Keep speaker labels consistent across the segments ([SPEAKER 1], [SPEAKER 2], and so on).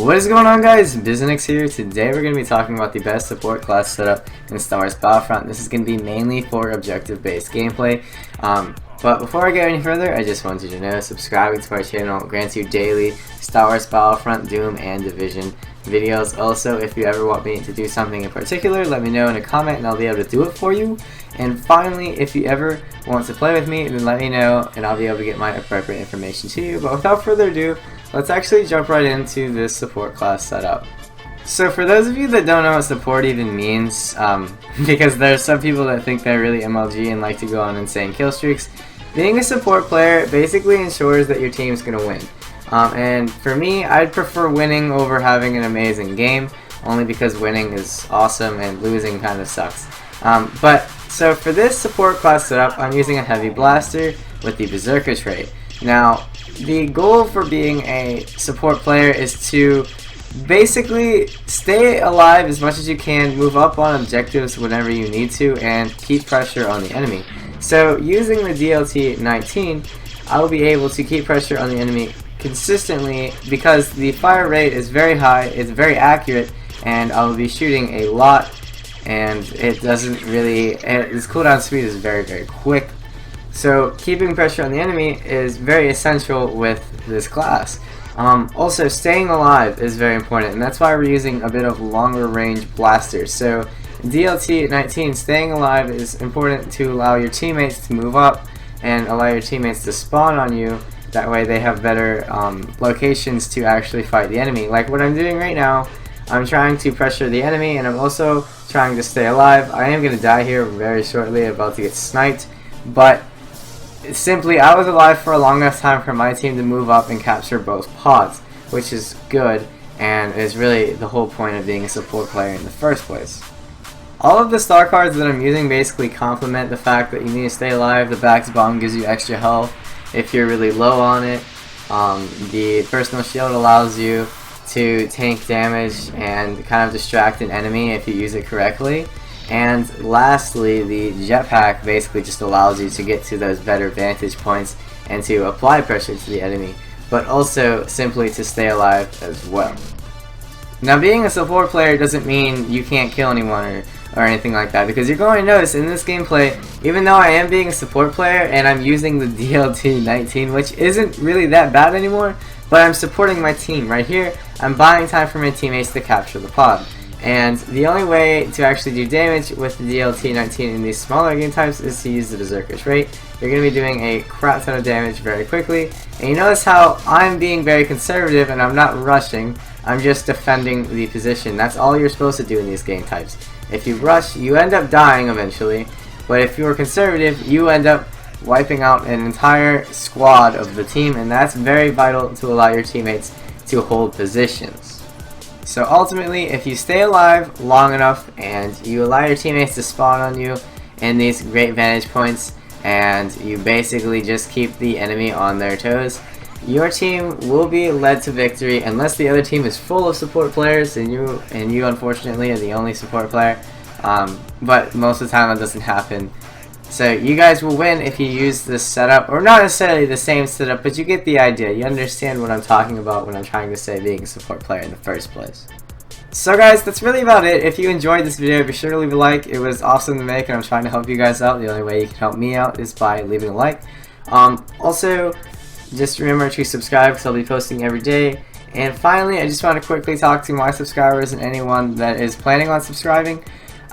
[SPEAKER 1] What is going on, guys? Biznix here. Today we're going to be talking about the best support class setup in Star Wars Battlefront. This is going to be mainly for objective-based gameplay. But before I go any further, I just wanted you to know subscribing to our channel grants you daily Star Wars Battlefront, Doom, and Division videos. Also, if you ever want me to do something in particular, let me know in a comment and I'll be able to do it for you. And finally, if you ever want to play with me, then let me know and I'll be able to get my appropriate information to you. But without further ado, let's actually jump right into this support class setup. So for those of you that don't know what support even means, because there are some people that think they're really MLG and like to go on insane kill streaks, being a support player basically ensures that your team's going to win. And for me, I'd prefer winning over having an amazing game, only because winning is awesome and losing kind of sucks. So for this support class setup, I'm using a heavy blaster with the berserker trait. Now, the goal for being a support player is to basically stay alive as much as you can, move up on objectives whenever you need to, and keep pressure on the enemy. So using the DLT-19, I will be able to keep pressure on the enemy consistently because the fire rate is very high, it's very accurate, and I will be shooting a lot, and it doesn't really, its cooldown speed is very, very quick. So keeping pressure on the enemy is very essential with this class. Also, staying alive is very important, and that's why we're using a bit of longer range blasters. So DLT-19, staying alive is important to allow your teammates to move up and allow your teammates to spawn on you. That way they have better locations to actually fight the enemy. Like what I'm doing right now, I'm trying to pressure the enemy and I'm also trying to stay alive. I am going to die here very shortly, about to get sniped, but simply I was alive for a long enough time for my team to move up and capture both pods, which is good and is really the whole point of being a support player in the first place. All of the star cards that I'm using basically complement the fact that you need to stay alive. The Bax Bomb gives you extra health if you're really low on it. The personal shield allows you to tank damage and kind of distract an enemy if you use it correctly. And lastly, the jetpack basically just allows you to get to those better vantage points and to apply pressure to the enemy, but also simply to stay alive as well. Now, being a support player doesn't mean you can't kill anyone or anything like that, because you're going to notice in this gameplay, even though I am being a support player and I'm using the DLT-19, which isn't really that bad anymore, but I'm supporting my team right here. I'm buying time for my teammates to capture the pod. And the only way to actually do damage with the DLT-19 in these smaller game types is to use the berserker trait. You're going to be doing a crap ton of damage very quickly. And you notice how I'm being very conservative and I'm not rushing. I'm just defending the position. That's all you're supposed to do in these game types. If you rush, you end up dying eventually. But if you're conservative, you end up wiping out an entire squad of the team. And that's very vital to allow your teammates to hold positions. So ultimately, if you stay alive long enough and you allow your teammates to spawn on you in these great vantage points and you basically just keep the enemy on their toes, your team will be led to victory unless the other team is full of support players and you unfortunately are the only support player. But most of the time that doesn't happen. So you guys will win if you use this setup, or not necessarily the same setup, but you get the idea. You understand what I'm talking about when I'm trying to say being a support player in the first place. So guys, that's really about it. If you enjoyed this video, be sure to leave a like. It was awesome to make and I'm trying to help you guys out. The only way you can help me out is by leaving a like. Also, just remember to subscribe because I'll be posting every day. And finally, I just want to quickly talk to my subscribers and anyone that is planning on subscribing.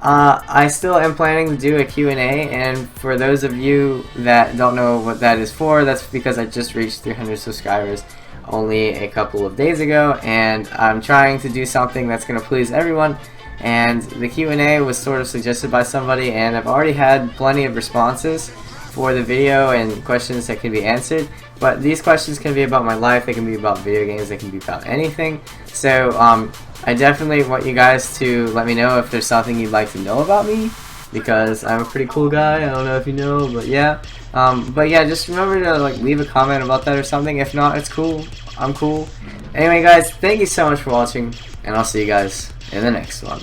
[SPEAKER 1] I still am planning to do a Q&A, and for those of you that don't know what that is for, that's because I just reached 300 subscribers only a couple of days ago, and I'm trying to do something that's going to please everyone, and the Q&A was sort of suggested by somebody, and I've already had plenty of responses for the video and questions that can be answered, but these questions can be about my life, they can be about video games, they can be about anything. So I definitely want you guys to let me know if there's something you'd like to know about me, because I'm a pretty cool guy. I don't know if you know, but yeah. Just remember to leave a comment about that or something. If not, it's cool. I'm cool. Anyway guys, thank you so much for watching, and I'll see you guys in the next one.